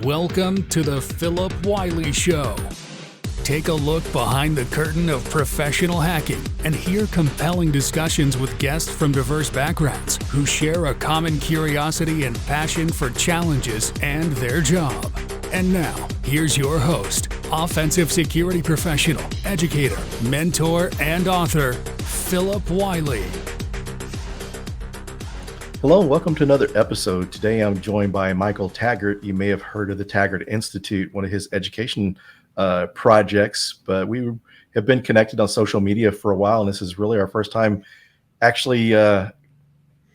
Welcome to the Philip Wiley Show. Take a look behind the curtain of professional hacking and hear compelling discussions with guests from diverse backgrounds who share a common curiosity and passion for challenges and their job. And now, here's your host, offensive security professional, educator, mentor, and author, Philip Wiley. Hello and welcome to another episode. Today I'm joined by Michael Taggart. You may have heard of the Taggart Institute, one of his education projects, but we have been connected on social media for a while, and this is really our first time actually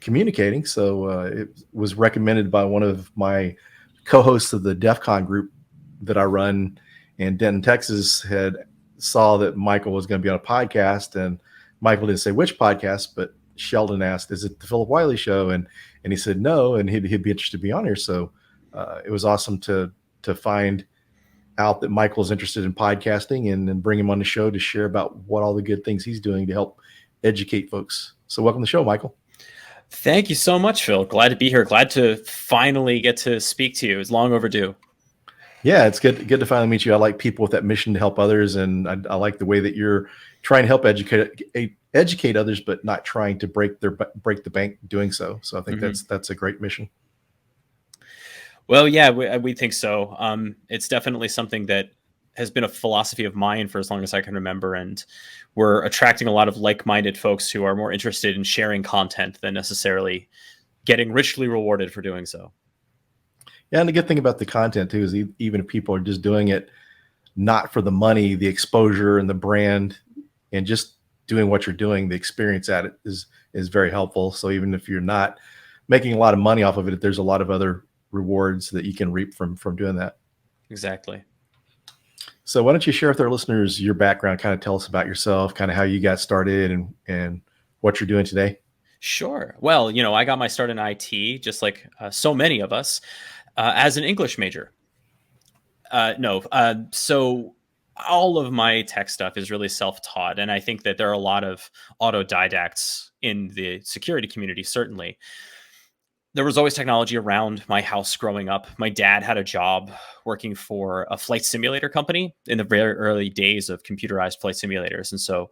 communicating. So it was recommended by one of my co-hosts of the DEF CON group that I run in Denton, Texas, had saw that Michael was going to be on a podcast, and Michael didn't say which podcast, but Sheldon asked, "Is it the Philip Wiley Show?" And he said no, and he'd be interested to be on here. So it was awesome to find out that Michael's interested in podcasting and bring him on the show to share about what all the good things he's doing to help educate folks. So welcome to the show, Michael. Thank you so much, Phil. Glad to be here. Glad to finally get to speak to you. It's long overdue. Yeah, it's good to finally meet you. I like people with that mission to help others, and I like the way that you're trying to help educate others, but not trying to break the bank doing so. So I think that's a great mission. Well, yeah, we think so. It's definitely something that has been a philosophy of mine for as long as I can remember, and we're attracting a lot of like-minded folks who are more interested in sharing content than necessarily getting richly rewarded for doing so. Yeah, and the good thing about the content too is even if people are just doing it not for the money, the exposure and the brand, and just doing what you're doing, the experience at it is very helpful. So even if you're not making a lot of money off of it, there's a lot of other rewards that you can reap from doing that. Exactly. So why don't you share with our listeners your background, kind of tell us about yourself, kind of how you got started and what you're doing today? Sure. Well, I got my start in IT, just like so many of us, as an English major. So all of my tech stuff is really self-taught. And I think that there are a lot of autodidacts in the security community, certainly. There was always technology around my house growing up. My dad had a job working for a flight simulator company in the very early days of computerized flight simulators. And so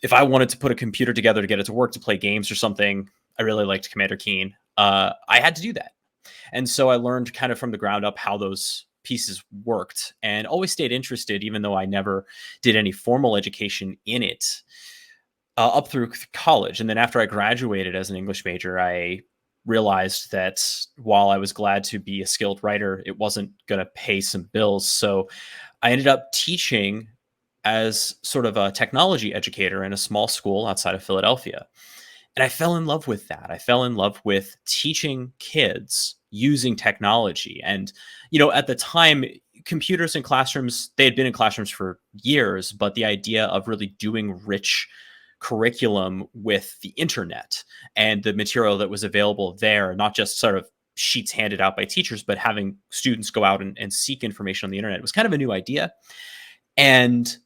if I wanted to put a computer together to get it to work to play games or something, I really liked Commander Keen. I had to do that. And so I learned kind of from the ground up how those pieces worked and always stayed interested, even though I never did any formal education in it up through college. And then after I graduated as an English major, I realized that while I was glad to be a skilled writer, it wasn't going to pay some bills. So I ended up teaching as sort of a technology educator in a small school outside of Philadelphia. And I fell in love with that. I fell in love with teaching kids using technology. And, at the time, computers in classrooms, they had been in classrooms for years, but the idea of really doing rich curriculum with the internet and the material that was available there, not just sort of sheets handed out by teachers, but having students go out and seek information on the internet, was kind of a new idea. And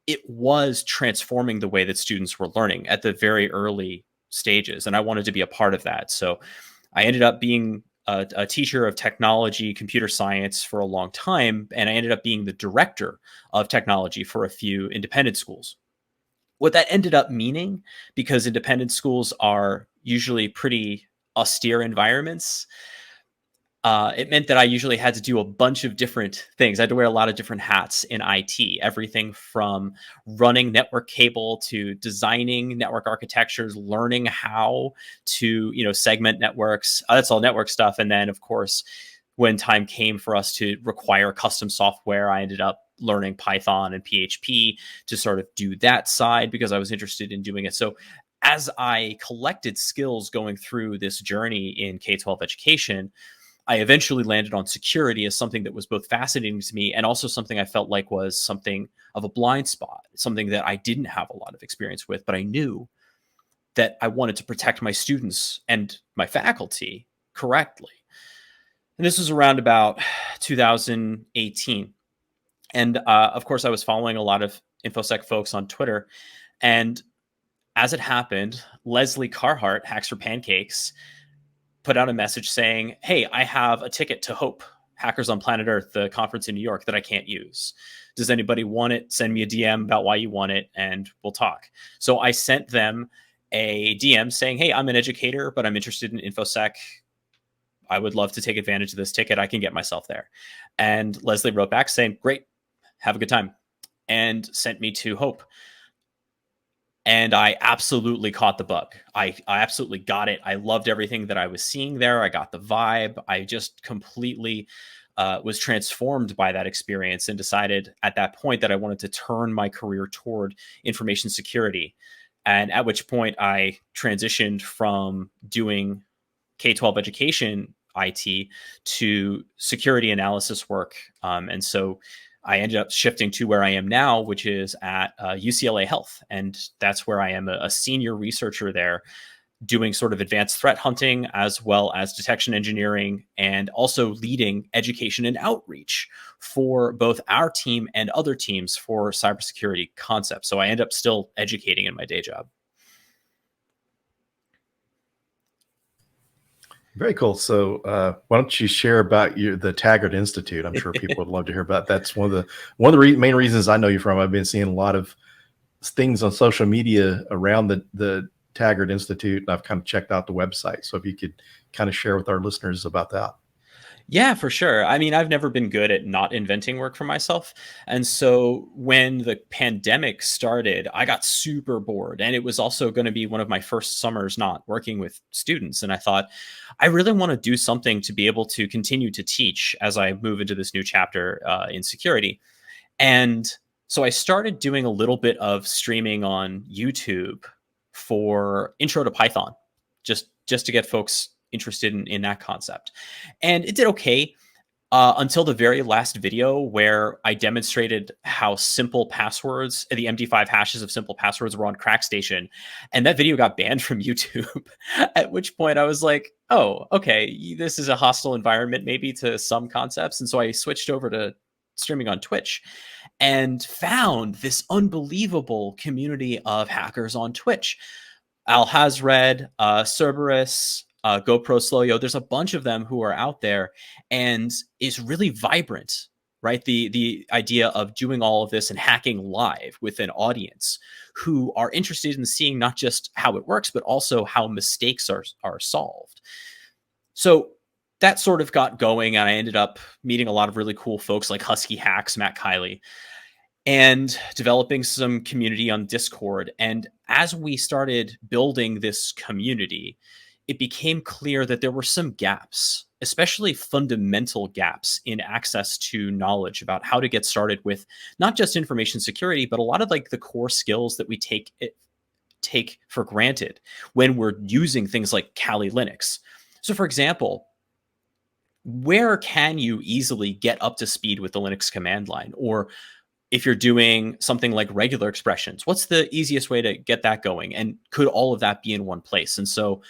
it was transforming the way that students were learning at the very early stages. And I wanted to be a part of that. So I ended up being a teacher of technology, computer science for a long time. And I ended up being the director of technology for a few independent schools. What that ended up meaning, because independent schools are usually pretty austere environments, it meant that I usually had to do a bunch of different things. I had to wear a lot of different hats in IT, everything from running network cable to designing network architectures, learning how to, segment networks. That's all network stuff. And then, of course, when time came for us to require custom software, I ended up learning Python and PHP to sort of do that side because I was interested in doing it. So as I collected skills going through this journey in K-12 education, I eventually landed on security as something that was both fascinating to me and also something I felt like was something of a blind spot, something that I didn't have a lot of experience with, but I knew that I wanted to protect my students and my faculty correctly. And this was around about 2018. And of course, I was following a lot of InfoSec folks on Twitter. And as it happened, Leslie Carhart, Hacks for Pancakes, put out a message saying, "Hey, I have a ticket to Hope Hackers on Planet Earth, the conference in New York, that I can't use. Does anybody want it? Send me a DM about why you want it, and we'll talk. So I sent them a DM saying, hey, I'm an educator, but I'm interested in InfoSec. I would love to take advantage of this ticket. I can get myself there. And Leslie wrote back saying, great, have a good time, and sent me to Hope. And I absolutely caught the bug. I absolutely got it. I loved everything that I was seeing there. I got the vibe. I just completely was transformed by that experience, and decided at that point that I wanted to turn my career toward information security. And at which point I transitioned from doing K-12 education IT to security analysis work. And so I ended up shifting to where I am now, which is at UCLA Health. And that's where I am a senior researcher there, doing sort of advanced threat hunting as well as detection engineering, and also leading education and outreach for both our team and other teams for cybersecurity concepts. So I end up still educating in my day job. Very cool. So why don't you share about the Taggart Institute? I'm sure people would love to hear about that. That's one of the main reasons I know you from. I've been seeing a lot of things on social media around the Taggart Institute, and I've kind of checked out the website. So if you could kind of share with our listeners about that. Yeah, for sure. I mean, I've never been good at not inventing work for myself. And so when the pandemic started, I got super bored. And it was also going to be one of my first summers not working with students. And I thought, I really want to do something to be able to continue to teach as I move into this new chapter in security. And so I started doing a little bit of streaming on YouTube for Intro to Python, just to get folks interested in that concept. And it did okay until the very last video, where I demonstrated how simple passwords, the MD5 hashes of simple passwords, were on CrackStation. And that video got banned from YouTube, at which point I was like, oh, okay, this is a hostile environment maybe to some concepts. And so I switched over to streaming on Twitch and found this unbelievable community of hackers on Twitch. Al Hazred, Cerberus, GoPro Slow-Yo, there's a bunch of them who are out there, and is really vibrant, right? The idea of doing all of this and hacking live with an audience who are interested in seeing not just how it works, but also how mistakes are solved. So that sort of got going, and I ended up meeting a lot of really cool folks like Husky Hacks, Matt Kiley, and developing some community on Discord. And as we started building this community, it became clear that there were some gaps, especially fundamental gaps in access to knowledge about how to get started with not just information security, but a lot of like the core skills that we take for granted when we're using things like Kali Linux. So for example, where can you easily get up to speed with the Linux command line? Or if you're doing something like regular expressions, what's the easiest way to get that going? And could all of that be in one place? And so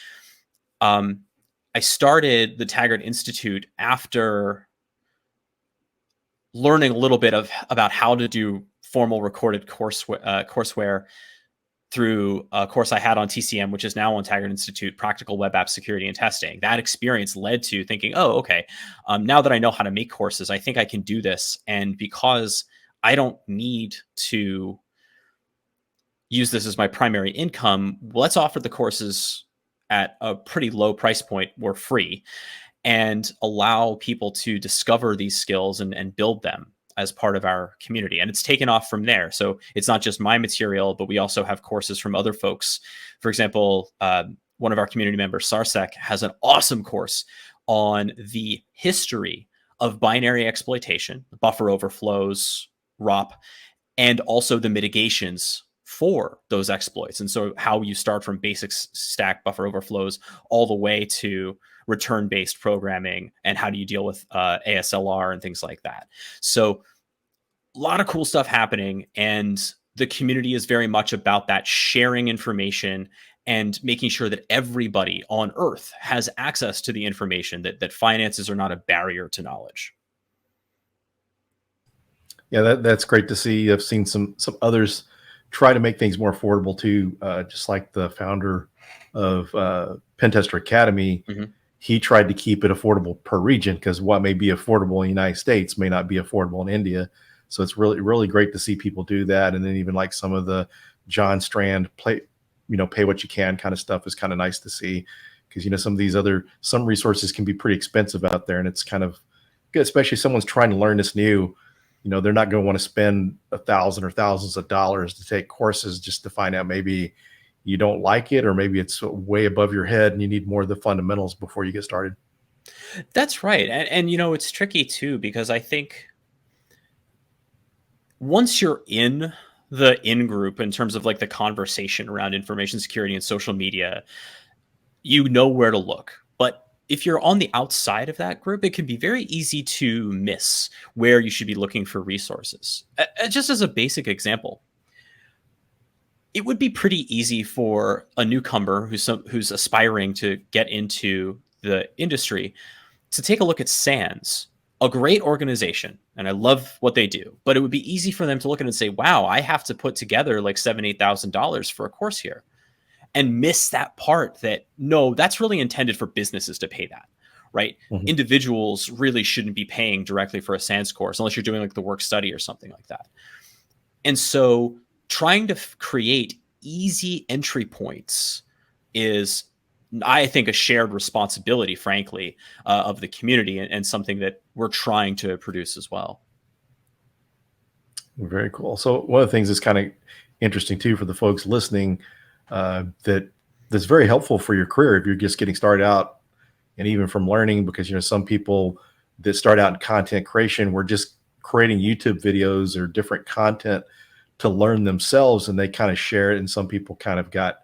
I started the Taggart Institute after learning a little bit about how to do formal recorded courseware through a course I had on TCM, which is now on Taggart Institute, Practical Web App Security and Testing. That experience led to thinking, oh, okay, now that I know how to make courses, I think I can do this. And because I don't need to use this as my primary income, let's offer the courses at a pretty low price point, or free, and allow people to discover these skills and build them as part of our community. And it's taken off from there. So it's not just my material, but we also have courses from other folks. For example, one of our community members, Sarsek, has an awesome course on the history of binary exploitation, buffer overflows, ROP, and also the mitigations for those exploits. And so how you start from basic stack buffer overflows all the way to return-based programming, and how do you deal with ASLR and things like that. So a lot of cool stuff happening, and the community is very much about that, sharing information and making sure that everybody on Earth has access to the information, that finances are not a barrier to knowledge. Yeah, that's great to see. I've seen some others try to make things more affordable too. Just like the founder of Pentester Academy, he tried to keep it affordable per region, because what may be affordable in the United States may not be affordable in India. So it's really, really great to see people do that. And then even like some of the John Strand pay what you can kind of stuff is kind of nice to see, because, some of these some resources can be pretty expensive out there, and it's kind of good, especially if someone's trying to learn this new. They're not going to want to spend $1,000 or thousands of dollars to take courses just to find out maybe you don't like it, or maybe it's way above your head and you need more of the fundamentals before you get started. That's right. And it's tricky too, because I think once you're in the in group in terms of like the conversation around information security and social media, you know where to look. But if you're on the outside of that group, it can be very easy to miss where you should be looking for resources. Just as a basic example, it would be pretty easy for a newcomer who's aspiring to get into the industry to take a look at SANS, a great organization, and I love what they do. But it would be easy for them to look at it and say, "Wow, I have to put together like $7,000-8,000 for a course here," and miss that part that no, that's really intended for businesses to pay that, right? Mhm. Individuals really shouldn't be paying directly for a SANS course unless you're doing like the work study or something like that. And so trying to create easy entry points is, I think, a shared responsibility, frankly, of the community, and something that we're trying to produce as well. Very cool. So one of the things that's kind of interesting too for the folks listening, that's very helpful for your career if you're just getting started out, and even from learning, because some people that start out in content creation were just creating YouTube videos or different content to learn themselves, and they kind of share it, and some people kind of got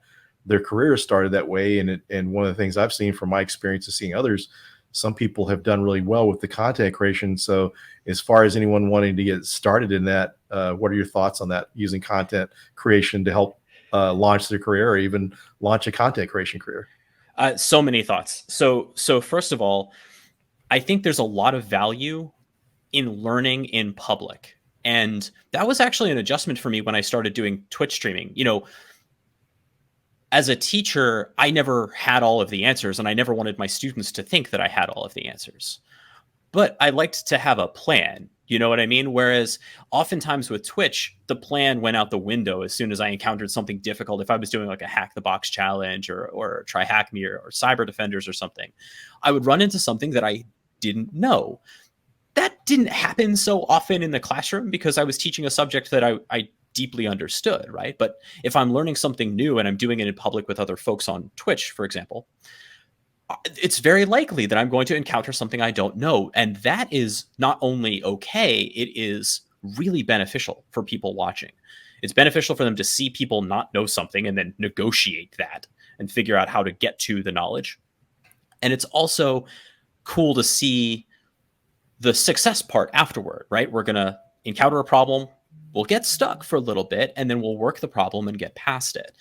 their career started that way. And one of the things I've seen from my experience of seeing others, some people have done really well with the content creation. So as far as anyone wanting to get started in that, what are your thoughts on that, using content creation to help launch their career, or even launch a content creation career? So many thoughts. So first of all, I think there's a lot of value in learning in public. And that was actually an adjustment for me when I started doing Twitch streaming. As a teacher, I never had all of the answers, and I never wanted my students to think that I had all of the answers. But I liked to have a plan. You know what I mean? Whereas oftentimes with Twitch, the plan went out the window as soon as I encountered something difficult. If I was doing like a hack the box challenge or try hack me or cyber defenders or something, I would run into something that I didn't know. That didn't happen so often in the classroom because I was teaching a subject that I deeply understood, right? But if I'm learning something new and I'm doing it in public with other folks on Twitch, for example, it's very likely that I'm going to encounter something I don't know. And that is not only okay, it is really beneficial for people watching. It's beneficial for them to see people not know something and then negotiate that and figure out how to get to the knowledge. And it's also cool to see the success part afterward, right? We're going to encounter a problem, we'll get stuck for a little bit, and then we'll work the problem and get past it.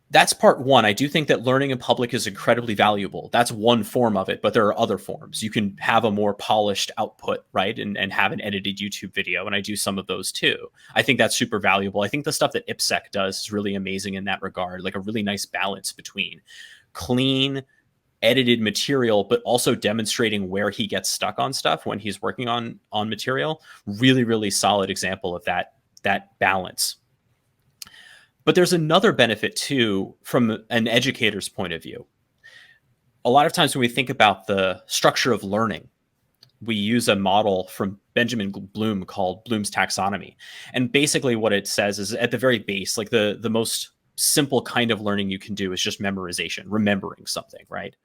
That's part one. I do think that learning in public is incredibly valuable. That's one form of it, but there are other forms. You can have a more polished output, right? And have an edited YouTube video. And I do some of those too. I think that's super valuable. I think the stuff that IPSec does is really amazing in that regard, like a really nice balance between clean, edited material, but also demonstrating where he gets stuck on stuff when he's working on material. Really, really solid example of that balance. But there's another benefit too from an educator's point of view. A lot of times when we think about the structure of learning, we use a model from Benjamin Bloom called Bloom's taxonomy. And basically what it says is, at the very base, like the most simple kind of learning you can do is just memorization, remembering something, right?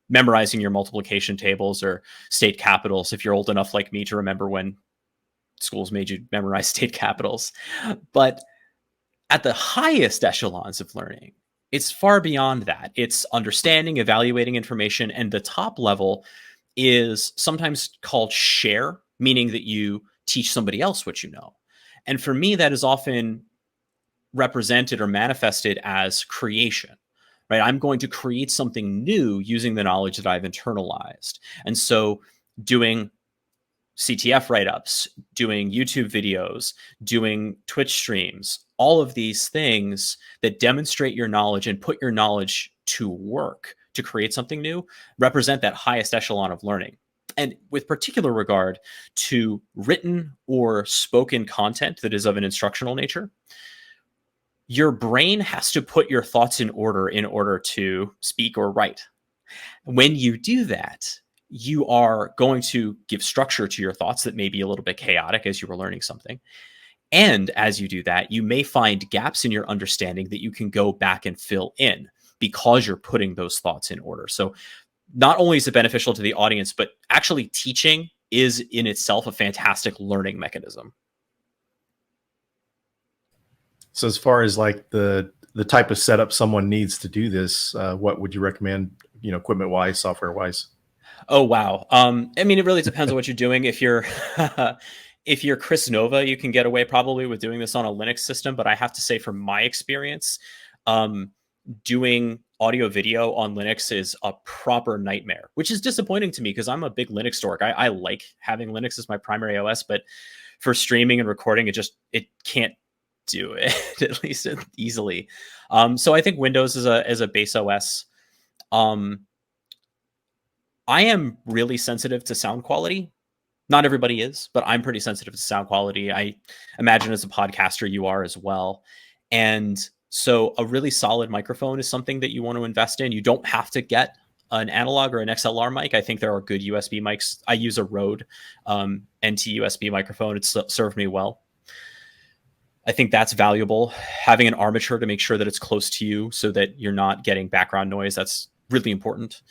Memorizing your multiplication tables or state capitals, if you're old enough like me to remember when schools made you memorize state capitals. But at the highest echelons of learning, it's far beyond that. It's understanding, evaluating information, and the top level is sometimes called share, meaning that you teach somebody else what you know. And for me, that is often represented or manifested as creation, right? I'm going to create something new using the knowledge that I've internalized. And so doing CTF write-ups, doing YouTube videos, doing Twitch streams, all of these things that demonstrate your knowledge and put your knowledge to work to create something new represent that highest echelon of learning. And with particular regard to written or spoken content that is of an instructional nature, your brain has to put your thoughts in order to speak or write. When you do that, you are going to give structure to your thoughts that may be a little bit chaotic as you were learning something. And as you do that, you may find gaps in your understanding that you can go back and fill in because you're putting those thoughts in order. So not only is it beneficial to the audience, but actually teaching is in itself a fantastic learning mechanism. So as far as like the type of setup someone needs to do this, what would you recommend, equipment wise, software wise? Oh, wow. I mean, it really depends on what you're doing. If you're if you're Chris Nova, you can get away probably with doing this on a Linux system. But I have to say, from my experience, doing audio video on Linux is a proper nightmare, which is disappointing to me because I'm a big Linux dork. I like having Linux as my primary OS, but for streaming and recording, it can't do it at least easily. So I think Windows is a base OS. I am really sensitive to sound quality. Not everybody is, but I'm pretty sensitive to sound quality. I imagine as a podcaster, you are as well. And so a really solid microphone is something that you want to invest in. You don't have to get an analog or an XLR mic. I think there are good USB mics. I use a Rode NT USB microphone. It's served me well. I think that's valuable. Having an armature to make sure that it's close to you so that you're not getting background noise. That's really important.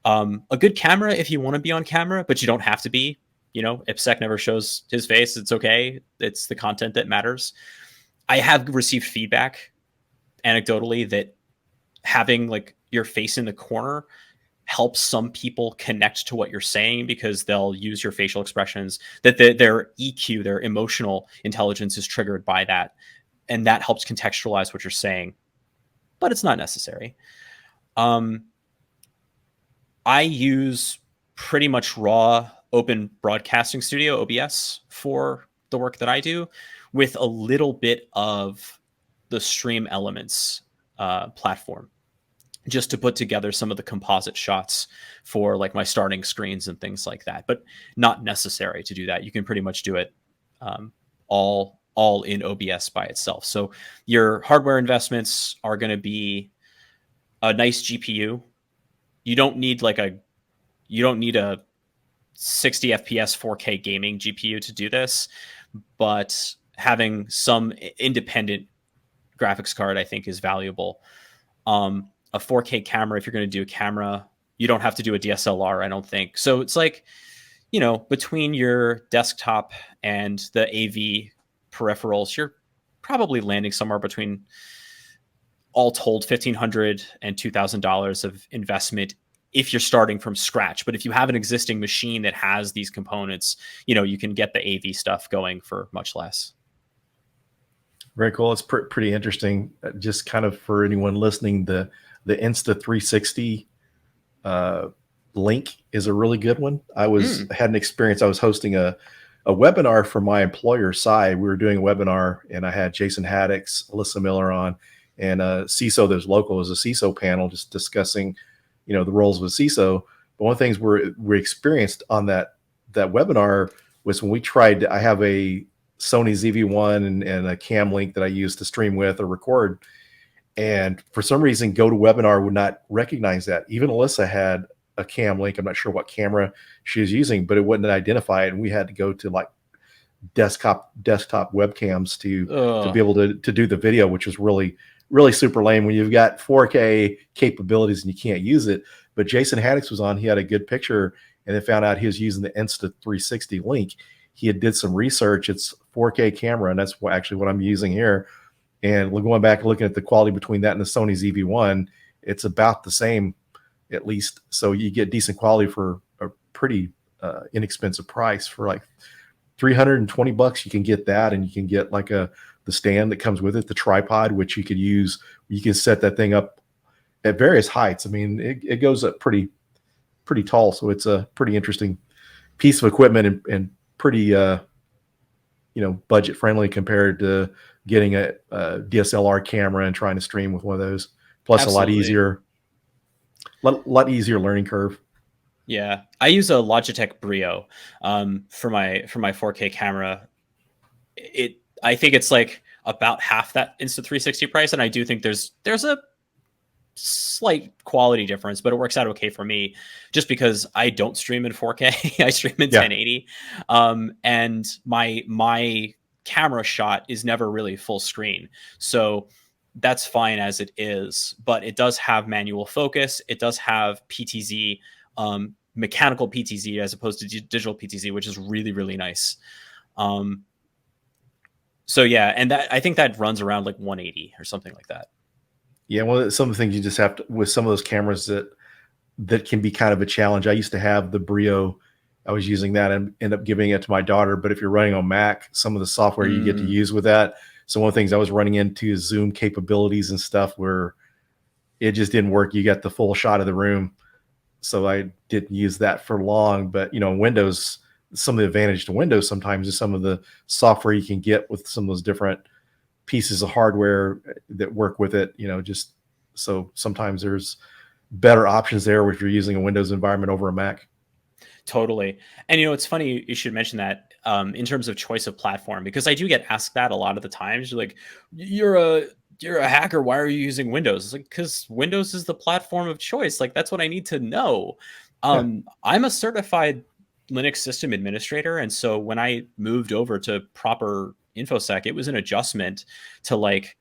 A good camera if you want to be on camera, but you don't have to be. IPSec never shows his face. It's okay. It's the content that matters. I have received feedback anecdotally that having like your face in the corner helps some people connect to what you're saying because they'll use your facial expressions, that their EQ, their emotional intelligence is triggered by that. And that helps contextualize what you're saying, but it's not necessary. I use pretty much raw open broadcasting studio, OBS, for the work that I do, with a little bit of the Stream Elements platform, just to put together some of the composite shots for like my starting screens and things like that, but not necessary to do that. You can pretty much do it all in OBS by itself. So your hardware investments are going to be a nice GPU. You don't need a 60 FPS 4K gaming GPU to do this, but having some independent graphics card, I think, is valuable. A 4K camera, if you're going to do a camera, you don't have to do a DSLR, I don't think. So it's like, between your desktop and the AV peripherals, you're probably landing somewhere between, all told, $1,500 and $2,000 of investment if you're starting from scratch. But if you have an existing machine that has these components, you can get the AV stuff going for much less. Very cool. It's pretty interesting. Just kind of for anyone listening, the Insta360 Link is a really good one. I had an experience. I was hosting a webinar for my employer side. We were doing a webinar, and I had Jason Haddix, Alyssa Miller on, and CISO that's local was a CISO panel just discussing, the roles of a CISO. But one of the things we experienced on that webinar was when we tried. I have a Sony ZV-1 and a Cam Link that I use to stream with or record. And for some reason, GoToWebinar would not recognize that. Even Alyssa had a Cam Link. I'm not sure what camera she was using, but it wouldn't identify it. And we had to go to like desktop webcams to be able to do the video, which was really, really super lame when you've got 4K capabilities and you can't use it. But Jason Haddix was on. He had a good picture, and they found out he was using the Insta360 Link. He had did some research. It's 4K camera, and that's actually what I'm using here. And going back and looking at the quality between that and the Sony ZV-1, it's about the same, at least. So you get decent quality for a pretty inexpensive price. For like $320, you can get that, and you can get like the stand that comes with it, the tripod, which you could use. You can set that thing up at various heights. I mean, it goes up pretty tall, so it's a pretty interesting piece of equipment and pretty budget friendly compared to getting a DSLR camera and trying to stream with one of those. Plus, absolutely, a lot easier. Lot easier learning curve. Yeah, I use a Logitech Brio for my 4K camera. I think it's like about half that Insta360 price, and I do think there's a slight quality difference, but it works out okay for me just because I don't stream in 4K. I stream in Yeah. 1080. And my camera shot is never really full screen. So that's fine as it is, but it does have manual focus. It does have PTZ, mechanical PTZ as opposed to digital PTZ, which is really, really nice. So yeah, and that I think that runs around like 180 or something like that. Yeah, well, some of the things you just have to with some of those cameras that can be kind of a challenge. I used to have the Brio. I was using that and end up giving it to my daughter. But if you're running on Mac, some of the software you get to use with that. So one of the things I was running into is Zoom capabilities and stuff where it just didn't work. You got the full shot of the room. So I didn't use that for long. But Windows, some of the advantage to Windows sometimes is some of the software you can get with some of those different pieces of hardware that work with it, just so sometimes there's better options there if you're using a Windows environment over a Mac. Totally. And it's funny you should mention that in terms of choice of platform, because I do get asked that a lot of the times. You're like, you're a hacker. Why are you using Windows? It's like, because Windows is the platform of choice. Like, that's what I need to know. I'm a certified Linux system administrator. And so when I moved over to proper InfoSec, it was an adjustment to like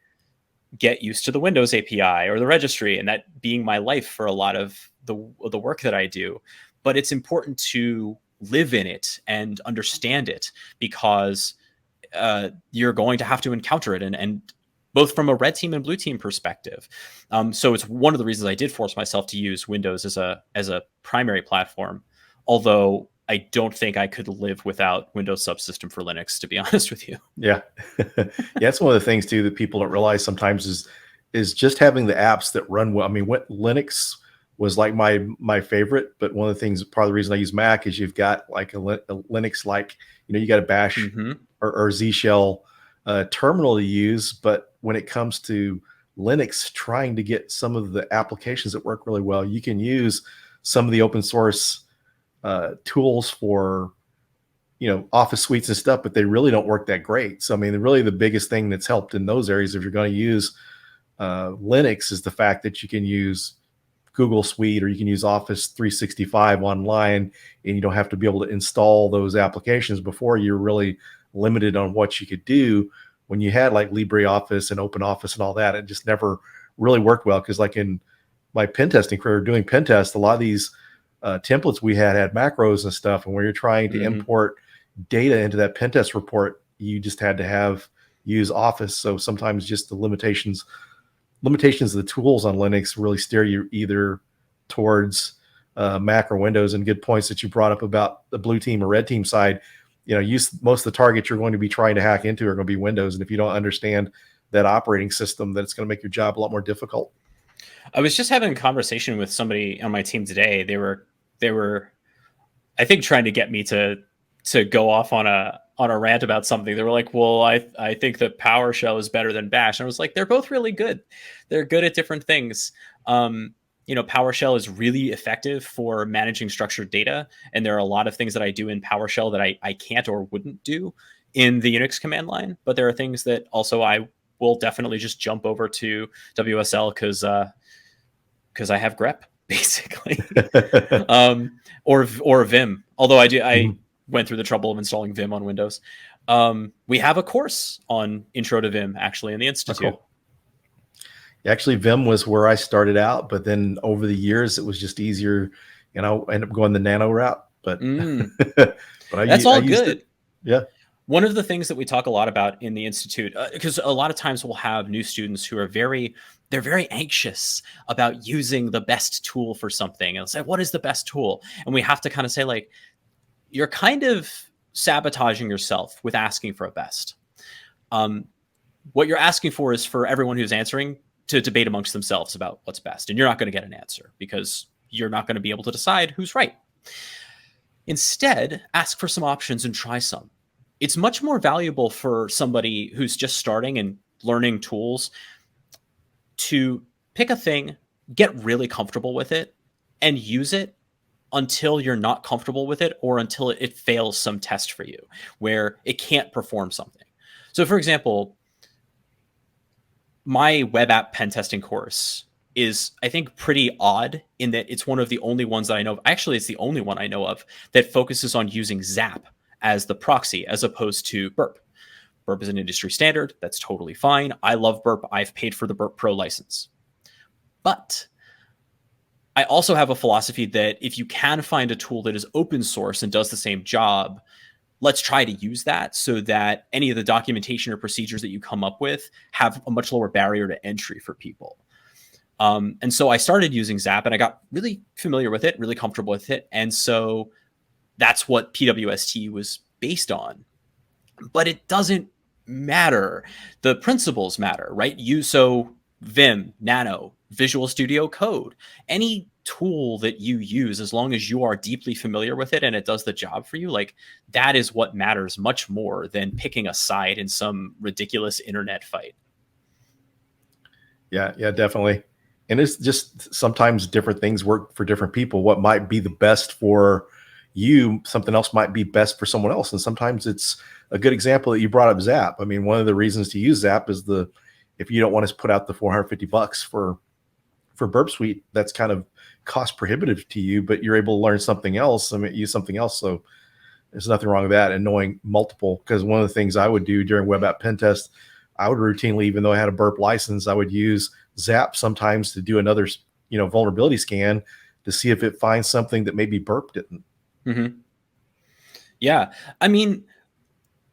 get used to the Windows API or the registry, and that being my life for a lot of the work that I do. But it's important to live in it and understand it, because you're going to have to encounter it, and both from a red team and blue team perspective. So it's one of the reasons I did force myself to use Windows as a primary platform, although I don't think I could live without Windows subsystem for Linux, to be honest with you. Yeah. Yeah. It's one of the things too that people don't realize sometimes is just having the apps that run well. I mean, what Linux was like my favorite, but one of the things, part of the reason I use Mac is you've got like a Linux, like, you got a bash or Z shell terminal to use. But when it comes to Linux, trying to get some of the applications that work really well, you can use some of the open source tools for office suites and stuff, but they really don't work that great. So I mean, really the biggest thing that's helped in those areas, if you're going to use Linux, is the fact that you can use Google Suite or you can use Office 365 online, and you don't have to be able to install those applications. Before, you're really limited on what you could do. When you had like LibreOffice and OpenOffice and all that, it just never really worked well, because like in my pen testing career doing pen tests, a lot of these templates we had macros and stuff, and where you're trying to import data into that pen test report, you just had to use Office. So sometimes just the limitations of the tools on Linux really steer you either towards Mac or Windows. And good points that you brought up about the blue team or red team side. Most of the targets you're going to be trying to hack into are going to be Windows, and if you don't understand that operating system, that it's going to make your job a lot more difficult. I was just having a conversation with somebody on my team today. They were, I think, trying to get me to go off on a rant about something. They were like, well, I think that PowerShell is better than Bash. And I was like, they're both really good. They're good at different things. PowerShell is really effective for managing structured data. And there are a lot of things that I do in PowerShell that I can't or wouldn't do in the Unix command line. But there are things that also I will definitely just jump over to WSL because I have grep, basically. or Vim. Although I went through the trouble of installing Vim on Windows. We have a course on Intro to Vim actually in the Institute. Oh, cool. Actually, Vim was where I started out, but then over the years it was just easier, I ended up going the nano route. But but that's all I used good. It. Yeah. One of the things that we talk a lot about in the Institute, because a lot of times we'll have new students who are very anxious about using the best tool for something. And they'll say, what is the best tool? And we have to kind of say, like, you're kind of sabotaging yourself with asking for a best. What you're asking for is for everyone who's answering to debate amongst themselves about what's best. And you're not going to get an answer because you're not going to be able to decide who's right. Instead, ask for some options and try some. It's much more valuable for somebody who's just starting and learning tools to pick a thing, get really comfortable with it, and use it until you're not comfortable with it, or until it fails some test for you where it can't perform something. So for example, my web app pen testing course is, I think, pretty odd in that it's one of the only ones that I know of. Actually, it's the only one I know of that focuses on using Zap as the proxy as opposed to Burp. Burp is an industry standard. That's totally fine. I love Burp. I've paid for the Burp Pro license. But I also have a philosophy that if you can find a tool that is open source and does the same job, let's try to use that so that any of the documentation or procedures that you come up with have a much lower barrier to entry for people. And so I started using Zap and I got really familiar with it, really comfortable with it. And so that's what PWST was based on. But it doesn't matter. The principles matter, right? So Vim, Nano, Visual Studio Code, any tool that you use, as long as you are deeply familiar with it and it does the job for you, like that is what matters much more than picking a side in some ridiculous internet fight. Yeah, definitely. And it's just sometimes different things work for different people. What might be the best for you, something else might be best for someone else. And sometimes it's a good example that you brought up Zap. I mean, one of the reasons to use Zap is if you don't want to put out the $450 for Burp Suite, that's kind of cost prohibitive to you, but you're able to learn something else. I mean, use something else. So there's nothing wrong with that. And knowing multiple, because one of the things I would do during web app pen test, I would routinely, even though I had a Burp license, I would use Zap sometimes to do another, vulnerability scan to see if it finds something that maybe Burp didn't. Mm-hmm. Yeah. I mean,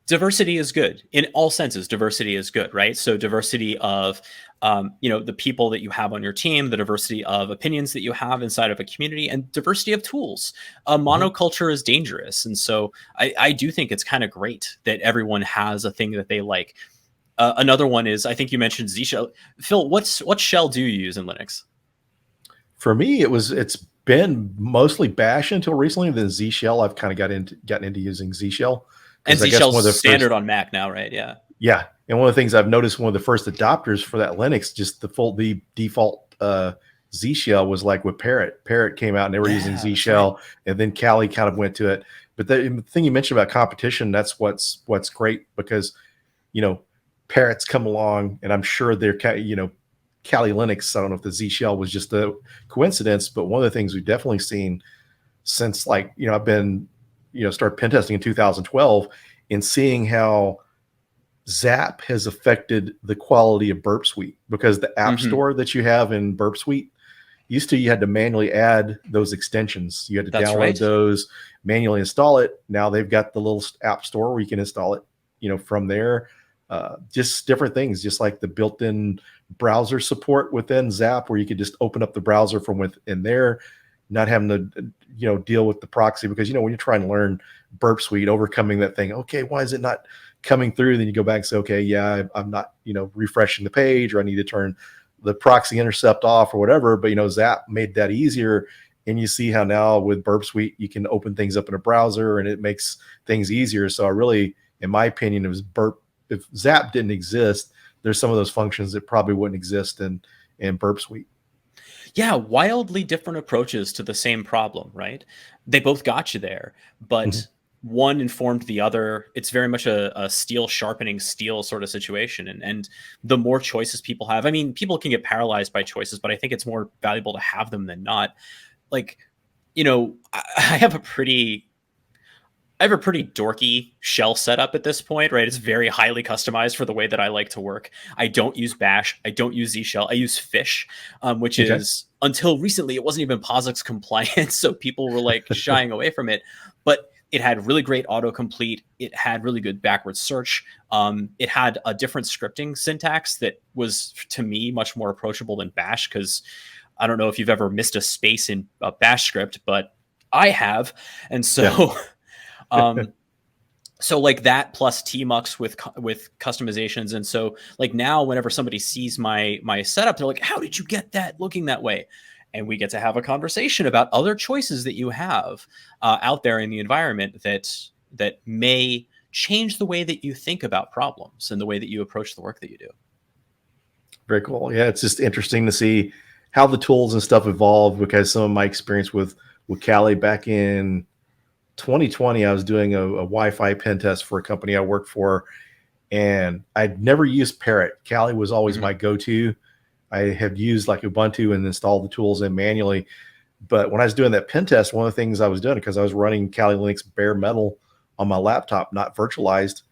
diversity is good in all senses. Diversity is good, right? So diversity of, the people that you have on your team, the diversity of opinions that you have inside of a community, and diversity of tools. Monoculture is dangerous. And so I do think it's kind of great that everyone has a thing that they like. Another one is, I think you mentioned Z shell. Phil, what shell do you use in Linux? For me, it's been mostly Bash until recently. Then Z shell, I've kind of gotten into using Z shell. And Z shell's standard on Mac now, right? Yeah. Yeah. And one of the things I've noticed, one of the first adopters for that Linux, just the default Z shell was like with Parrot. Parrot came out and they were using Z shell, right. And then Kali kind of went to it. But the thing you mentioned about competition, that's what's great, because, Parrot's come along, and I'm sure they're, Kali Linux, I don't know if the Z shell was just a coincidence, but one of the things we've definitely seen since, I've been, started pen testing in 2012, and seeing how Zap has affected the quality of Burp Suite, because the app store that you have in Burp Suite, you had to manually add those extensions. You had to download those, manually install it. Now they've got the little app store where you can install it, from there. Just different things, just like the built-in browser support within Zap, where you could just open up the browser from within there, not having to, deal with the proxy, because, when you're trying to learn Burp Suite, overcoming that thing, okay, why is it not coming through? Then you go back and say, okay, yeah, I'm not, refreshing the page, or I need to turn the proxy intercept off or whatever. But, Zap made that easier. And you see how now with Burp Suite, you can open things up in a browser and it makes things easier. So I really, in my opinion, if Zap didn't exist, there's some of those functions that probably wouldn't exist in Burp Suite. Yeah, wildly different approaches to the same problem, right? They both got you there, but one informed the other. It's very much a steel sharpening steel sort of situation. And the more choices people have, I mean, people can get paralyzed by choices, but I think it's more valuable to have them than not. Like, I have a pretty dorky shell setup at this point, right? It's very highly customized for the way that I like to work. I don't use Bash. I don't use Z shell. I use Fish, which is, until recently, it wasn't even POSIX compliant. So people were like shying away from it, but it had really great autocomplete. It had really good backward search. It had a different scripting syntax that was, to me, much more approachable than Bash, because I don't know if you've ever missed a space in a Bash script, but I have. And so... so like that plus tmux with customizations. And so like now whenever somebody sees my setup, they're like, how did you get that looking that way? And we get to have a conversation about other choices that you have out there in the environment that may change the way that you think about problems and the way that you approach the work that you do. Very cool. Yeah, it's just interesting to see how the tools and stuff evolved, because some of my experience with Kali back in 2020, I was doing a Wi-Fi pen test for a company I worked for, and I'd never used Parrot. Kali was always my go-to. I had used like Ubuntu and installed the tools in manually. But when I was doing that pen test, one of the things I was doing, because I was running Kali Linux bare metal on my laptop, not virtualized.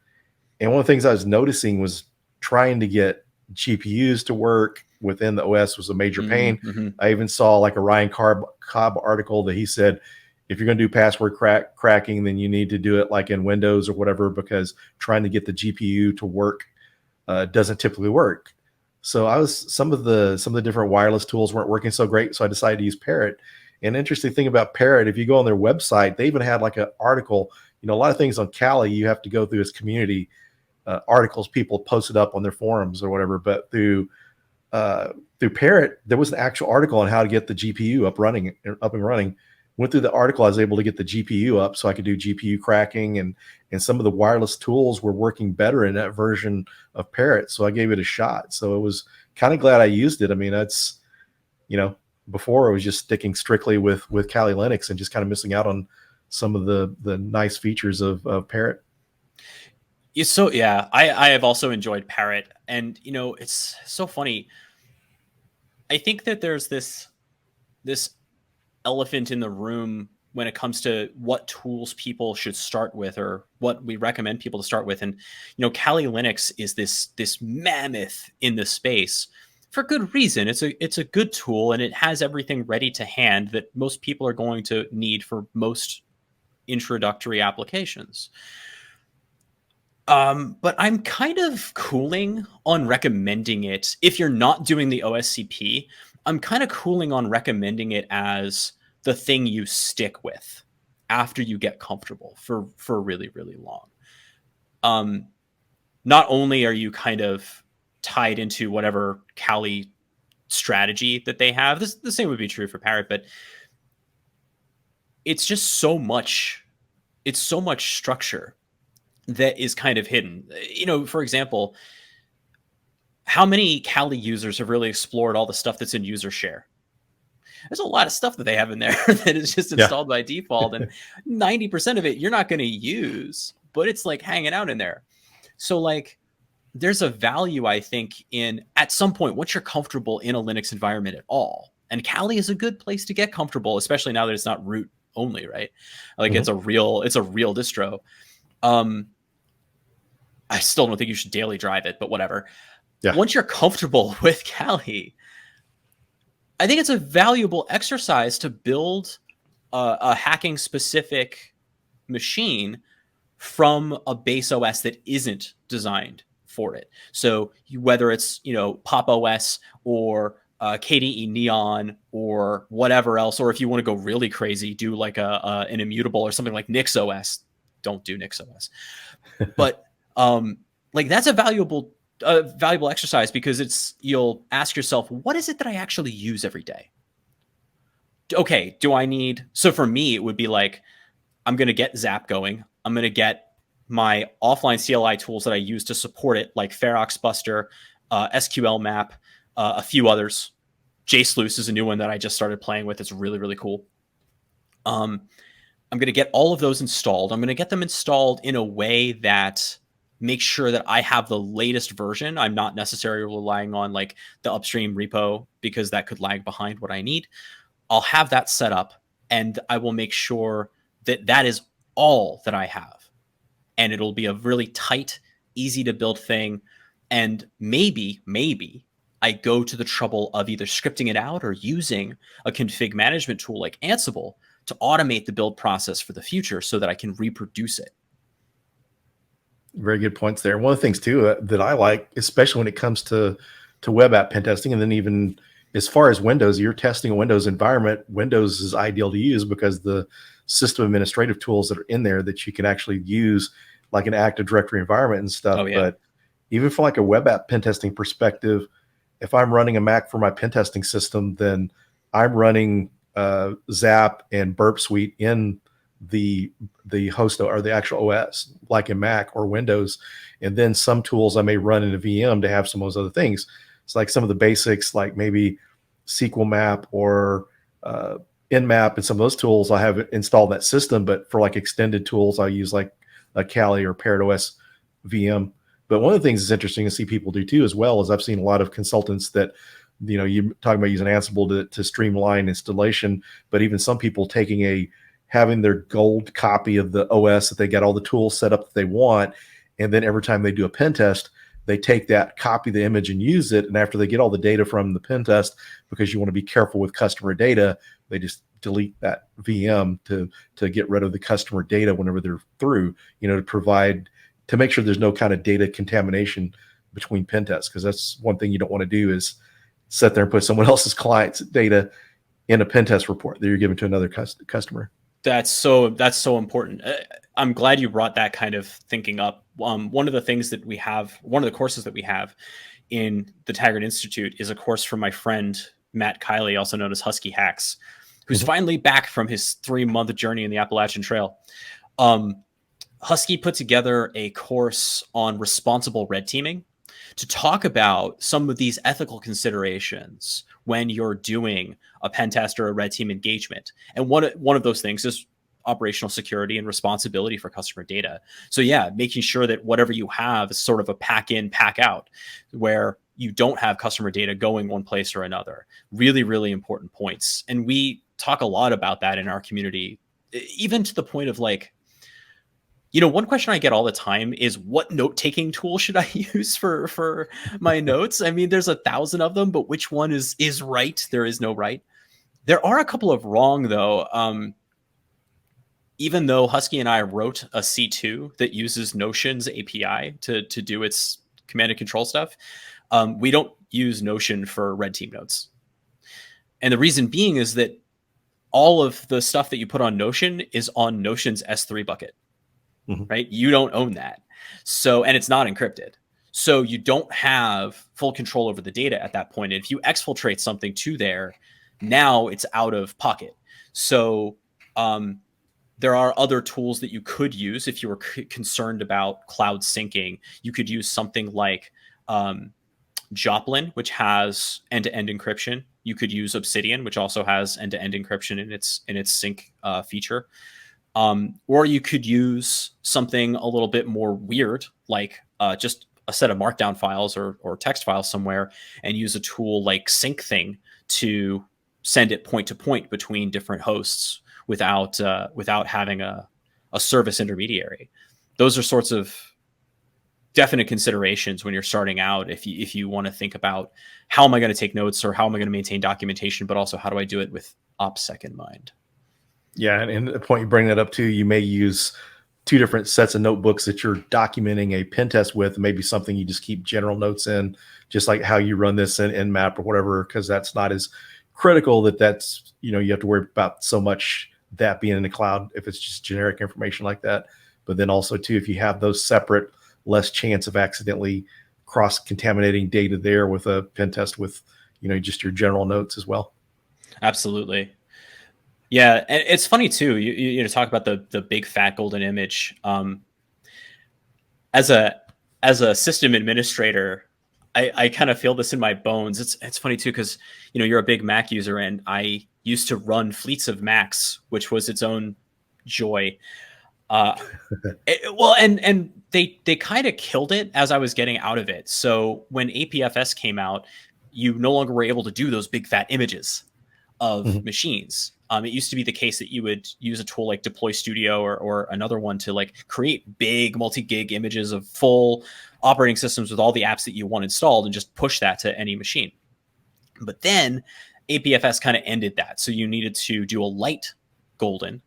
And one of the things I was noticing was trying to get GPUs to work within the OS was a major pain. I even saw like a Ryan Cobb article that he said, if you're going to do password cracking, then you need to do it like in Windows or whatever, because trying to get the GPU to work doesn't typically work. So some of the different wireless tools weren't working so great, so I decided to use Parrot. And interesting thing about Parrot, if you go on their website, they even had like an article. A lot of things on Kali you have to go through its community articles people posted up on their forums or whatever. But through Parrot, there was an actual article on how to get the GPU up and running. Went through the article, I was able to get the GPU up so I could do GPU cracking, and some of the wireless tools were working better in that version of Parrot. So I gave it a shot. So it was kind of glad I used it. I mean, that's, before I was just sticking strictly with Kali Linux and just kind of missing out on some of the nice features of Parrot. So yeah, I have also enjoyed Parrot, and it's so funny. I think that there's this elephant in the room when it comes to what tools people should start with, or what we recommend people to start with. And Kali Linux is this mammoth in the space for good reason. It's a good tool, and it has everything ready to hand that most people are going to need for most introductory applications. But I'm kind of cooling on recommending it. If you're not doing the OSCP, I'm kind of cooling on recommending it as the thing you stick with after you get comfortable for really, really long. Not only are you kind of tied into whatever Kali strategy that they have, the same would be true for Parrot, but it's just so much structure that is kind of hidden. For example, how many Kali users have really explored all the stuff that's in user share? There's a lot of stuff that they have in there that is just installed by default, and 90% of it you're not going to use, but it's like hanging out in there. So like, there's a value, I think, in at some point once you're comfortable in a Linux environment at all, and Kali is a good place to get comfortable, especially now that it's not root only, right? Like it's a real distro. I still don't think you should daily drive it, but whatever. Yeah. Once you're comfortable with Kali, I think it's a valuable exercise to build a hacking specific machine from a base OS that isn't designed for it. So whether it's, Pop OS or KDE Neon or whatever else, or if you want to go really crazy, do like an immutable or something like Nix OS. Don't do Nix OS. But like that's a valuable exercise, because you'll ask yourself, what is it that I actually use every day? Okay, so for me, it would be like, I'm going to get Zap going. I'm going to get my offline CLI tools that I use to support it, like Ferox Buster, SQL Map, a few others. JSluice is a new one that I just started playing with. It's really, really cool. I'm going to get all of those installed. I'm going to get them installed in a way that makes sure that I have the latest version. I'm not necessarily relying on like the upstream repo, because that could lag behind what I need. I'll have that set up, and I will make sure that that is all that I have. And it'll be a really tight, easy to build thing. And maybe I go to the trouble of either scripting it out or using a config management tool like Ansible to automate the build process for the future so that I can reproduce it. Very good points there. One of the things too that I like, especially when it comes to web app pen testing, and then even as far as Windows, you're testing a Windows environment. Windows is ideal to use because the system administrative tools that are in there that you can actually use, like an Active Directory environment and stuff. Oh, yeah. But even from like a web app pen testing perspective, if I'm running a Mac for my pen testing system, then I'm running Zap and Burp Suite in the host or the actual OS, like in Mac or Windows. And then some tools I may run in a VM to have some of those other things. It's like some of the basics, like maybe SQL Map or Nmap and some of those tools I have installed in that system. But for like extended tools, I use like a Kali or Parrot OS VM. But one of the things that's interesting to see people do too, as well, is I've seen a lot of consultants that, you're talking about using Ansible to streamline installation, but even some people having their gold copy of the OS that they got all the tools set up that they want. And then every time they do a pen test, they take that, copy the image and use it. And after they get all the data from the pen test, because you want to be careful with customer data, they just delete that VM to get rid of the customer data whenever they're through, to make sure there's no kind of data contamination between pen tests. Because that's one thing you don't want to do, is sit there and put someone else's client's data in a pen test report that you're giving to another customer. That's so important. I'm glad you brought that kind of thinking up. One of the courses that we have in the Taggart Institute is a course from my friend Matt Kiley, also known as Husky Hacks, who's finally back from his 3-month journey in the Appalachian Trail. Husky put together a course on responsible red teaming to talk about some of these ethical considerations when you're doing a pen test or a red team engagement. And one of those things is operational security and responsibility for customer data. So yeah, making sure that whatever you have is sort of a pack in, pack out, where you don't have customer data going one place or another. Really, really important points. And we talk a lot about that in our community, even to the point of like, one question I get all the time is, what note-taking tool should I use for my notes? I mean, there's 1,000 of them, but which one is right? There is no right. There are a couple of wrong, though. Even though Husky and I wrote a C2 that uses Notion's API to do its command and control stuff, we don't use Notion for red team notes. And the reason being is that all of the stuff that you put on Notion is on Notion's S3 bucket. Right? You don't own that. So, and it's not encrypted. So you don't have full control over the data at that point. And if you exfiltrate something to there, now it's out of pocket. So there are other tools that you could use if you were concerned about cloud syncing. You could use something like Joplin, which has end-to-end encryption. You could use Obsidian, which also has end-to-end encryption in its sync feature. Or you could use something a little bit more weird, like just a set of markdown files or text files somewhere, and use a tool like SyncThing to send it point to point between different hosts without having a service intermediary. Those are sorts of definite considerations when you're starting out. If you want to think about, how am I going to take notes, or how am I going to maintain documentation, but also how do I do it with OPSEC in mind? Yeah, and the point you bring that up too, you may use 2 different sets of notebooks that you're documenting a pen test with, maybe something you just keep general notes in, just like how you run this in Nmap or whatever, because that's not as critical that's, you have to worry about so much that being in the cloud if it's just generic information like that. But then also too, if you have those separate, less chance of accidentally cross-contaminating data there with a pen test with, just your general notes as well. Absolutely. Yeah, and it's funny too. You talk about the big fat golden image. As a system administrator, I kind of feel this in my bones. It's funny too, because you're a big Mac user, and I used to run fleets of Macs, which was its own joy. And they kind of killed it as I was getting out of it. So when APFS came out, you no longer were able to do those big fat images of machines. It used to be the case that you would use a tool like Deploy Studio or another one to like create big multi-gig images of full operating systems with all the apps that you want installed and just push that to any machine. But then APFS kind of ended that. So you needed to do a light golden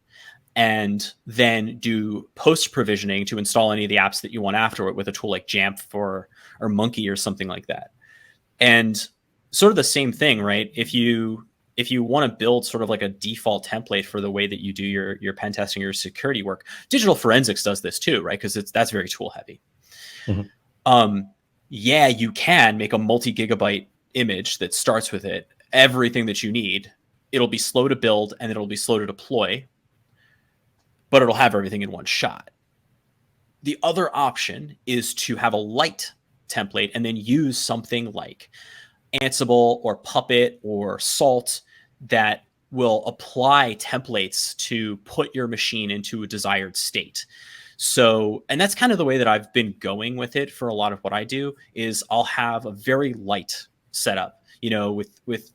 and then do post provisioning to install any of the apps that you want after it with a tool like Jamf or Monkey or something like that. And sort of the same thing, right? If you want to build sort of like a default template for the way that you do your pen testing or your security work, digital forensics does this too, right? Because that's very tool heavy. Yeah, you can make a multi-gigabyte image that starts with everything that you need. It'll be slow to build and it'll be slow to deploy, but it'll have everything in one shot. The other option is to have a light template and then use something like Ansible or Puppet or Salt that will apply templates to put your machine into a desired state. So, and that's kind of the way that I've been going with it for a lot of what I do, is I'll have a very light setup, with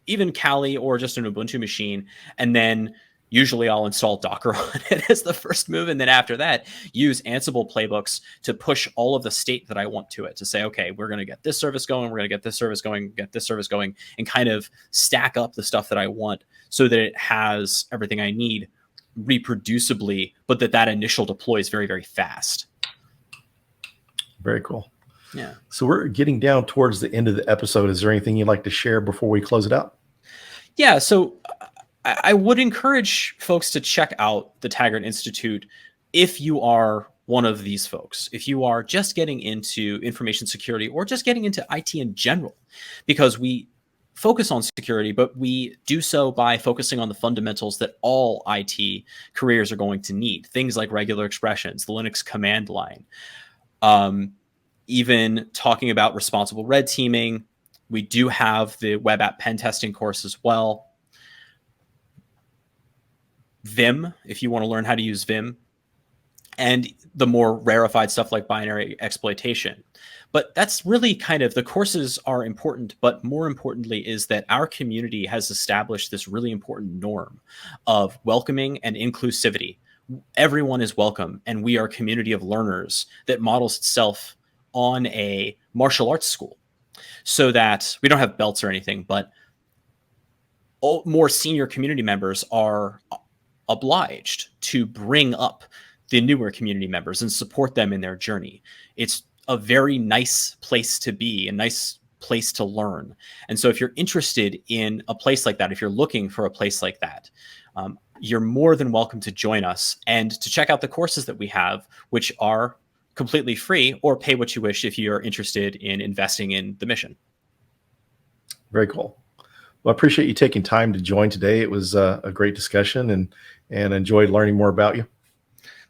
even Kali or just an Ubuntu machine. And then usually I'll install Docker on it as the first move. And then after that, use Ansible playbooks to push all of the state that I want to it, to say, okay, we're going to get this service going, we're going to get this service going, get this service going, and kind of stack up the stuff that I want so that it has everything I need reproducibly, but that initial deploy is very, very fast. Very cool. Yeah. So we're getting down towards the end of the episode. Is there anything you'd like to share before we close it out? Yeah. So I would encourage folks to check out the Taggart Institute if you are one of these folks, if you are just getting into information security or just getting into IT in general, because we focus on security, but we do so by focusing on the fundamentals that all IT careers are going to need. Things like regular expressions, the Linux command line, even talking about responsible red teaming. We do have the web app pen testing course as well. Vim, if you want to learn how to use Vim, and the more rarefied stuff like binary exploitation. But that's really kind of, the courses are important, but more importantly is that our community has established this really important norm of welcoming and inclusivity. Everyone is welcome, and we are a community of learners that models itself on a martial arts school, so that we don't have belts or anything, but all more senior community members are obliged to bring up the newer community members and support them in their journey. It's a very nice place to be, a nice place to learn. And so if you're interested in a place like that, if you're looking for a place like that, you're more than welcome to join us and to check out the courses that we have, which are completely free, or pay what you wish if you're interested in investing in the mission. Very cool. Well, I appreciate you taking time to join today. It was a great discussion, and enjoyed learning more about you.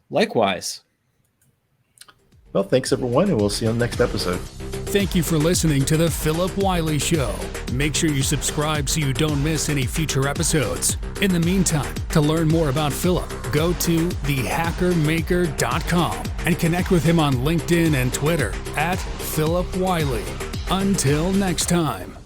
Likewise. Well, thanks everyone, and we'll see you on the next episode. Thank you for listening to The Philip Wiley Show. Make sure you subscribe so you don't miss any future episodes. In the meantime, to learn more about Philip, go to thehackermaker.com and connect with him on LinkedIn and Twitter @Philip Wiley. Until next time.